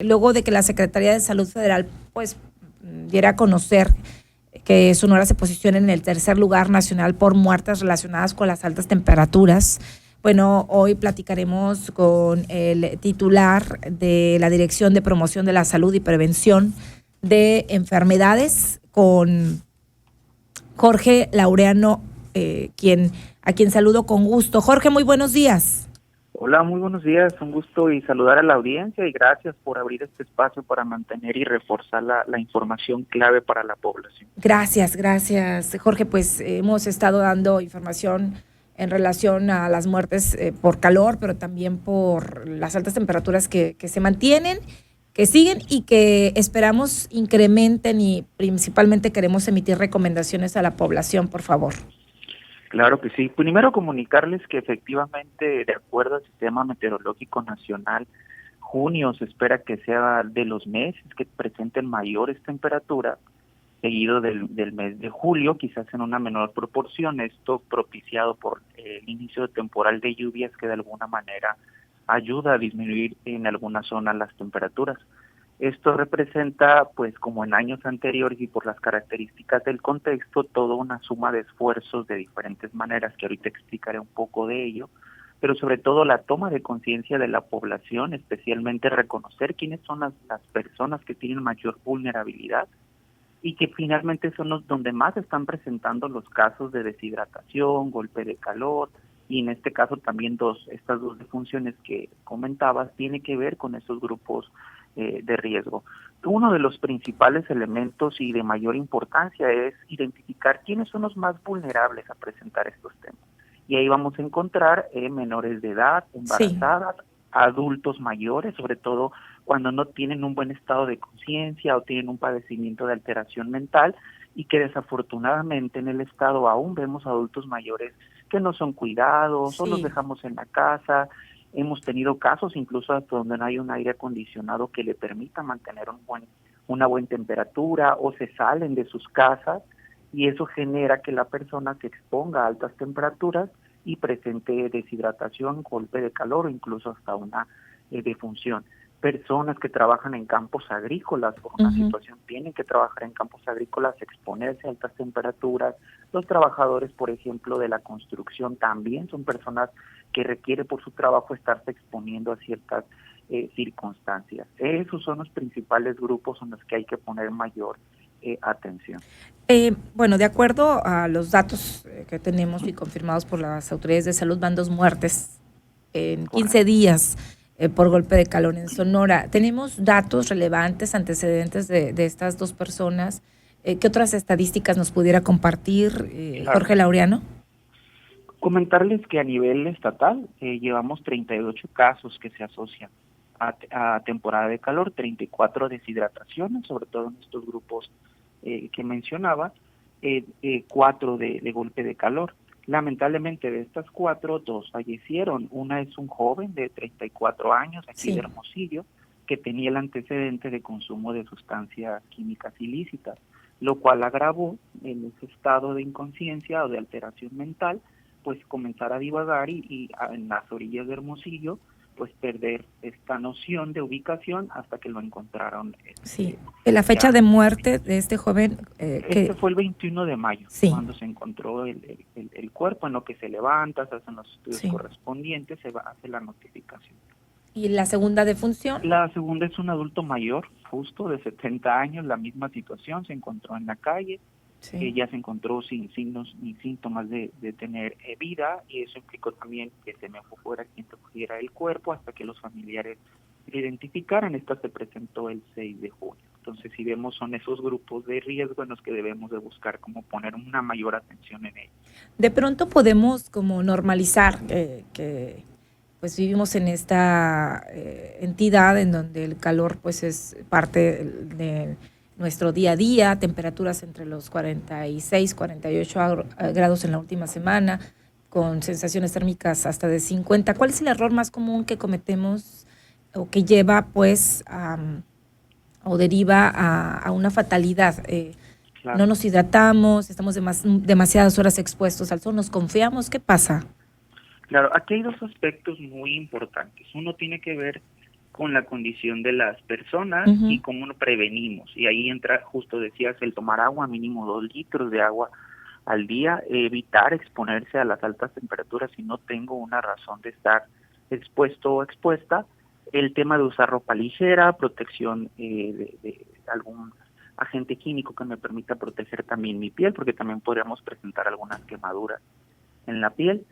luego de que la Secretaría de Salud Federal pues diera a conocer que Sonora se posiciona en el tercer lugar nacional por muertes relacionadas con las altas temperaturas. Bueno, hoy platicaremos con el titular de la Dirección de Promoción de la Salud y Prevención de Enfermedades, con Jorge Laureano, a quien saludo con gusto. Jorge, muy buenos días. Hola, muy buenos días. Un gusto y saludar a la audiencia y gracias por abrir este espacio para mantener y reforzar la información clave para la población. Gracias, Jorge. Pues hemos estado dando información en relación a las muertes por calor, pero también por las altas temperaturas que se mantienen, que siguen y que esperamos incrementen, y principalmente queremos emitir recomendaciones a la población, por favor. Claro que sí. Primero comunicarles que efectivamente, de acuerdo al Sistema Meteorológico Nacional, junio se espera que sea de los meses que presenten mayores temperaturas, seguido del mes de julio, quizás en una menor proporción, esto propiciado por el inicio de temporal de lluvias que de alguna manera ayuda a disminuir en algunas zonas las temperaturas. Esto representa, pues como en años anteriores y por las características del contexto, toda una suma de esfuerzos de diferentes maneras, que ahorita explicaré un poco de ello, pero sobre todo la toma de conciencia de la población, especialmente reconocer quiénes son las personas que tienen mayor vulnerabilidad y que finalmente son los donde más están presentando los casos de deshidratación, golpe de calor, y en este caso también estas dos defunciones que comentabas tiene que ver con esos grupos de riesgo. Uno de los principales elementos y de mayor importancia es identificar quiénes son los más vulnerables a presentar estos temas. Y ahí vamos a encontrar menores de edad, embarazadas, sí, adultos mayores, sobre todo cuando no tienen un buen estado de conciencia o tienen un padecimiento de alteración mental, y que desafortunadamente en el estado aún vemos adultos mayores que no son cuidados, sí, o los dejamos en la casa. Hemos tenido casos incluso hasta donde no hay un aire acondicionado que le permita mantener una buena temperatura, o se salen de sus casas y eso genera que la persona se exponga a altas temperaturas y presente deshidratación, golpe de calor o incluso hasta una defunción. Personas que trabajan en campos agrícolas por una situación tienen que trabajar en campos agrícolas, exponerse a altas temperaturas. Los trabajadores, por ejemplo, de la construcción también son personas que requieren por su trabajo estarse exponiendo a ciertas circunstancias. Esos son los principales grupos en los que hay que poner mayor atención. Bueno, de acuerdo a los datos que tenemos y confirmados por las autoridades de salud, van 2 muertes en 15 días por golpe de calor en Sonora. ¿Tenemos datos relevantes, antecedentes de estas 2 personas? ¿Qué otras estadísticas nos pudiera compartir, claro, Jorge Laureano? Comentarles que a nivel estatal llevamos 38 casos que se asocian a temporada de calor, 34 deshidrataciones, sobre todo en estos grupos que mencionaba, 4 de golpe de calor. Lamentablemente de estas 4, 2 fallecieron. Una es un joven de 34 años, aquí de Hermosillo, que tenía el antecedente de consumo de sustancias químicas ilícitas, lo cual agravó en ese estado de inconsciencia o de alteración mental, pues comenzar a divagar y en las orillas de Hermosillo, pues perder esta noción de ubicación hasta que lo encontraron. Sí, la fecha de muerte de este joven. Fue el 21 de mayo, sí, cuando se encontró el cuerpo, en lo que se levanta, se hacen los estudios correspondientes, hace la notificación. ¿Y la segunda defunción? La segunda es un adulto mayor, justo de 70 años, la misma situación, se encontró en la calle. Ya se encontró sin signos ni síntomas de tener vida, y eso implicó también que se me fuera quien recogiera el cuerpo hasta que los familiares lo identificaran. Esta se presentó el 6 de junio. Entonces, si vemos, son esos grupos de riesgo en los que debemos de buscar cómo poner una mayor atención en ellos. De pronto podemos como normalizar que pues vivimos en esta entidad en donde el calor pues es parte de nuestro día a día, temperaturas entre los 46, 48 grados en la última semana, con sensaciones térmicas hasta de 50. ¿Cuál es el error más común que cometemos o que lleva pues o deriva a una fatalidad? Claro. No nos hidratamos, estamos demasiadas horas expuestos al sol, nos confiamos, ¿qué pasa? Claro, aquí hay 2 aspectos muy importantes. Uno tiene que ver con la condición de las personas y cómo lo prevenimos. Y ahí entra, justo decías, el tomar agua, mínimo 2 litros de agua al día, evitar exponerse a las altas temperaturas si no tengo una razón de estar expuesto o expuesta, el tema de usar ropa ligera, protección de algún agente químico que me permita proteger también mi piel, porque también podríamos presentar algunas quemaduras en la piel.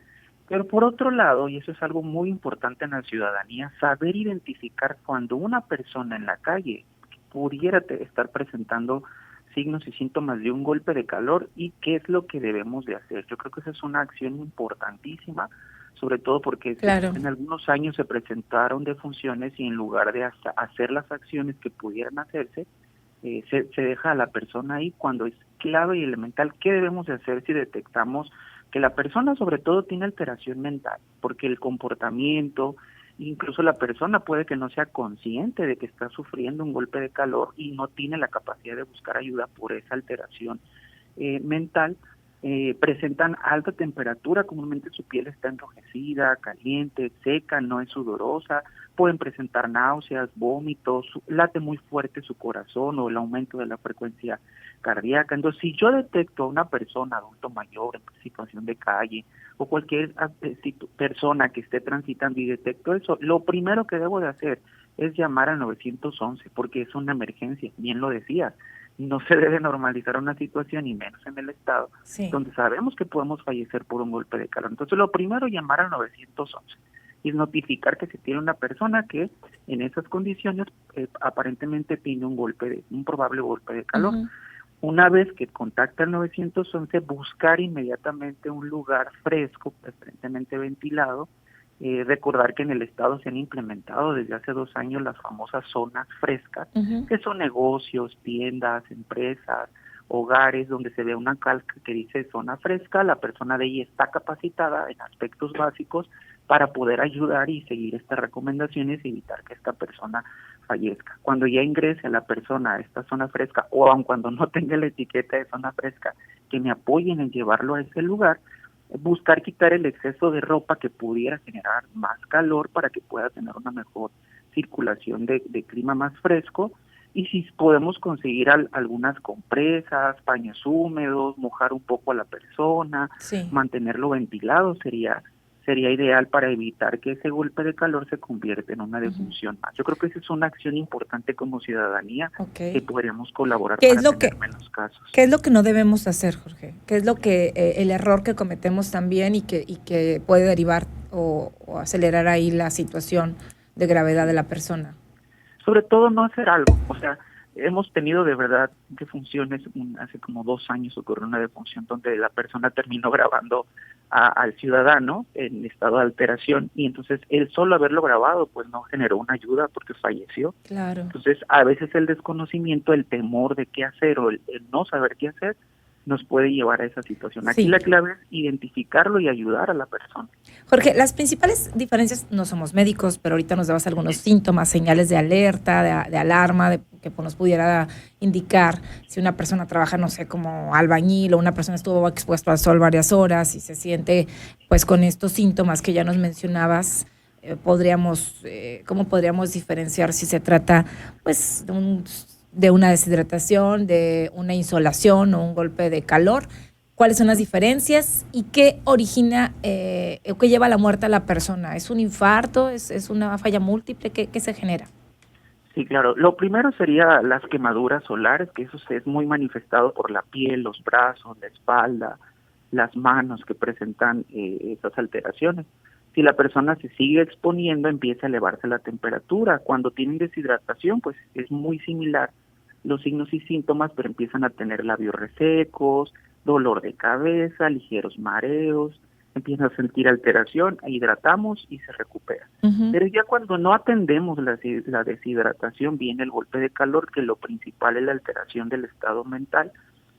Pero por otro lado, y eso es algo muy importante en la ciudadanía, saber identificar cuando una persona en la calle pudiera estar presentando signos y síntomas de un golpe de calor y qué es lo que debemos de hacer. Yo creo que esa es una acción importantísima, sobre todo porque Claro. en algunos años se presentaron defunciones y en lugar de hacer las acciones que pudieran hacerse, se deja a la persona ahí cuando es clave y elemental qué debemos de hacer si detectamos que la persona sobre todo tiene alteración mental, porque el comportamiento, incluso la persona puede que no sea consciente de que está sufriendo un golpe de calor y no tiene la capacidad de buscar ayuda por esa alteración mental. Presentan alta temperatura, comúnmente su piel está enrojecida, caliente, seca, no es sudorosa, pueden presentar náuseas, vómitos, late muy fuerte su corazón o el aumento de la frecuencia cardíaca. Entonces, si yo detecto a una persona, adulto mayor, en situación de calle, o cualquier persona que esté transitando y detecto eso, lo primero que debo de hacer es llamar al 911, porque es una emergencia, bien lo decías. No se debe normalizar una situación, y menos en el estado, donde sabemos que podemos fallecer por un golpe de calor. Entonces, lo primero, llamar al 911 y notificar que se tiene una persona que en esas condiciones aparentemente tiene un probable golpe de calor. Una vez que contacta al 911, buscar inmediatamente un lugar fresco, preferentemente ventilado. Recordar que en el estado se han implementado desde hace 2 años las famosas zonas frescas, que son negocios, tiendas, empresas, hogares, donde se ve una calca que dice zona fresca. La persona de ahí está capacitada en aspectos básicos para poder ayudar y seguir estas recomendaciones y evitar que esta persona fallezca. Cuando ya ingrese la persona a esta zona fresca, o aun cuando no tenga la etiqueta de zona fresca, que me apoyen en llevarlo a ese lugar, buscar quitar el exceso de ropa que pudiera generar más calor para que pueda tener una mejor circulación de clima más fresco, y si podemos conseguir algunas compresas, paños húmedos, mojar un poco a la persona, mantenerlo ventilado, sería ideal para evitar que ese golpe de calor se convierta en una defunción más. Yo creo que esa es una acción importante como ciudadanía que podríamos colaborar para tener menos casos. ¿Qué es lo que no debemos hacer, Jorge? ¿Qué es lo que el error que cometemos también y que puede derivar o acelerar ahí la situación de gravedad de la persona? Sobre todo no hacer algo, o sea, hemos tenido de verdad defunciones. Hace como 2 años ocurrió una defunción donde la persona terminó grabando al ciudadano en estado de alteración, y entonces el solo haberlo grabado pues no generó una ayuda porque falleció. Claro. Entonces a veces el desconocimiento, el temor de qué hacer o el no saber qué hacer nos puede llevar a esa situación. Aquí la clave es identificarlo y ayudar a la persona. Jorge, las principales diferencias, no somos médicos, pero ahorita nos dabas algunos síntomas, señales de alerta, de alarma, que nos pudiera indicar si una persona trabaja, no sé, como albañil, o una persona estuvo expuesta al sol varias horas y se siente pues con estos síntomas que ya nos mencionabas. ¿Cómo podríamos diferenciar si se trata pues de una deshidratación, de una insolación o un golpe de calor? ¿Cuáles son las diferencias y qué origina o qué lleva a la muerte a la persona? ¿Es un infarto? ¿Es una falla múltiple? ¿Qué se genera? Sí, claro. Lo primero sería las quemaduras solares, que eso es muy manifestado por la piel, los brazos, la espalda, las manos que presentan esas alteraciones. Si la persona se sigue exponiendo, empieza a elevarse la temperatura. Cuando tienen deshidratación, pues es muy similar los signos y síntomas, pero empiezan a tener labios resecos, dolor de cabeza, ligeros mareos, empiezan a sentir alteración, hidratamos y se recupera. Pero ya cuando no atendemos la deshidratación, viene el golpe de calor, que lo principal es la alteración del estado mental,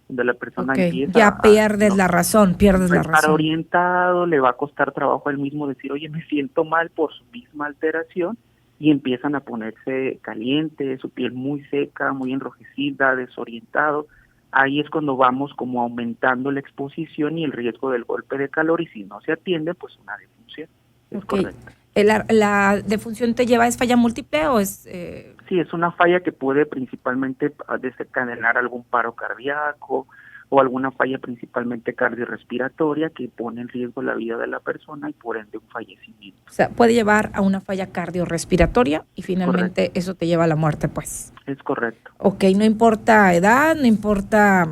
donde la persona empieza ya pierdes la razón, pierdes la razón. Estar orientado, le va a costar trabajo a él mismo decir, oye, me siento mal por su misma alteración, y empiezan a ponerse caliente, su piel muy seca, muy enrojecida, desorientado. Ahí es cuando vamos como aumentando la exposición y el riesgo del golpe de calor, y si no se atiende, pues una defunción. Es correcto. ¿La defunción te lleva, es falla múltiple o es...? Sí, es una falla que puede principalmente desencadenar algún paro cardíaco o alguna falla principalmente cardiorrespiratoria que pone en riesgo la vida de la persona y por ende un fallecimiento. O sea, puede llevar a una falla cardiorrespiratoria y finalmente Correcto. eso te lleva a la muerte, pues. Es correcto. Ok, no importa edad, no importa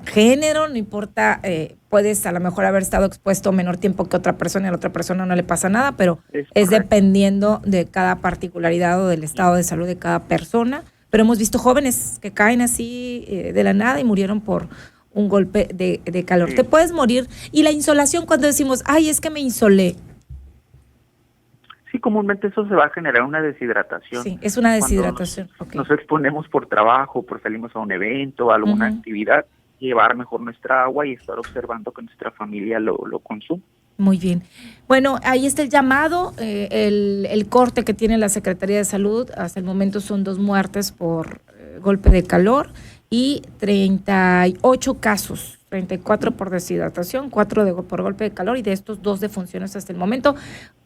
género, no importa, puedes a lo mejor haber estado expuesto menor tiempo que otra persona y a la otra persona no le pasa nada, pero es dependiendo de cada particularidad o del estado de salud de cada persona. Pero hemos visto jóvenes que caen así de la nada y murieron por un golpe de calor. Sí. Te puedes morir. Y la insolación, cuando decimos, ay, es que me insolé. Sí, comúnmente eso se va a generar una deshidratación. Sí, es una deshidratación. Nos exponemos por trabajo, por salimos a un evento, a alguna actividad, llevar mejor nuestra agua y estar observando que nuestra familia lo consume. Muy bien. Bueno, ahí está el llamado, el corte que tiene la Secretaría de Salud. Hasta el momento son 2 muertes por golpe de calor y 38 casos, 34 por deshidratación, 4 por golpe de calor y de estos 2 defunciones hasta el momento.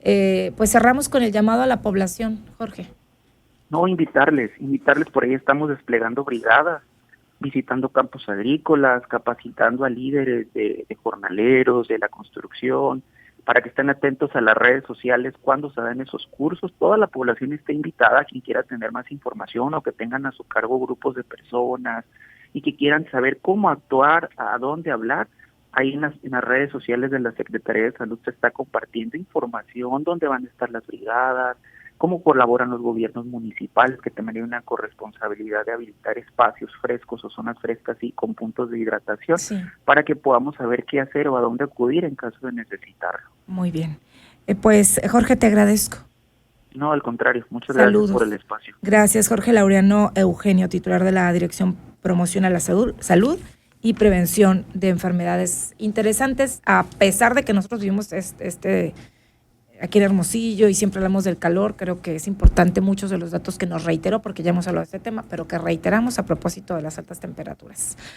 Pues cerramos con el llamado a la población, Jorge. No, invitarles, por ahí estamos desplegando brigadas, visitando campos agrícolas, capacitando a líderes de jornaleros, de la construcción, para que estén atentos a las redes sociales cuando se dan esos cursos. Toda la población está invitada, quien quiera tener más información o que tengan a su cargo grupos de personas y que quieran saber cómo actuar, a dónde hablar. Ahí en las redes sociales de la Secretaría de Salud se está compartiendo información, dónde van a estar las brigadas, cómo colaboran los gobiernos municipales, que también hay una corresponsabilidad de habilitar espacios frescos o zonas frescas y con puntos de hidratación, para que podamos saber qué hacer o a dónde acudir en caso de necesitarlo. Muy bien. Pues Jorge, te agradezco. No, al contrario, muchas gracias por el espacio. Gracias, Jorge Laureano Eugenio, titular de la Dirección Promoción a la Salud y Prevención de Enfermedades. Interesantes, a pesar de que nosotros vivimos aquí en Hermosillo y siempre hablamos del calor, creo que es importante muchos de los datos que nos reiteró, porque ya hemos hablado de este tema, pero que reiteramos a propósito de las altas temperaturas.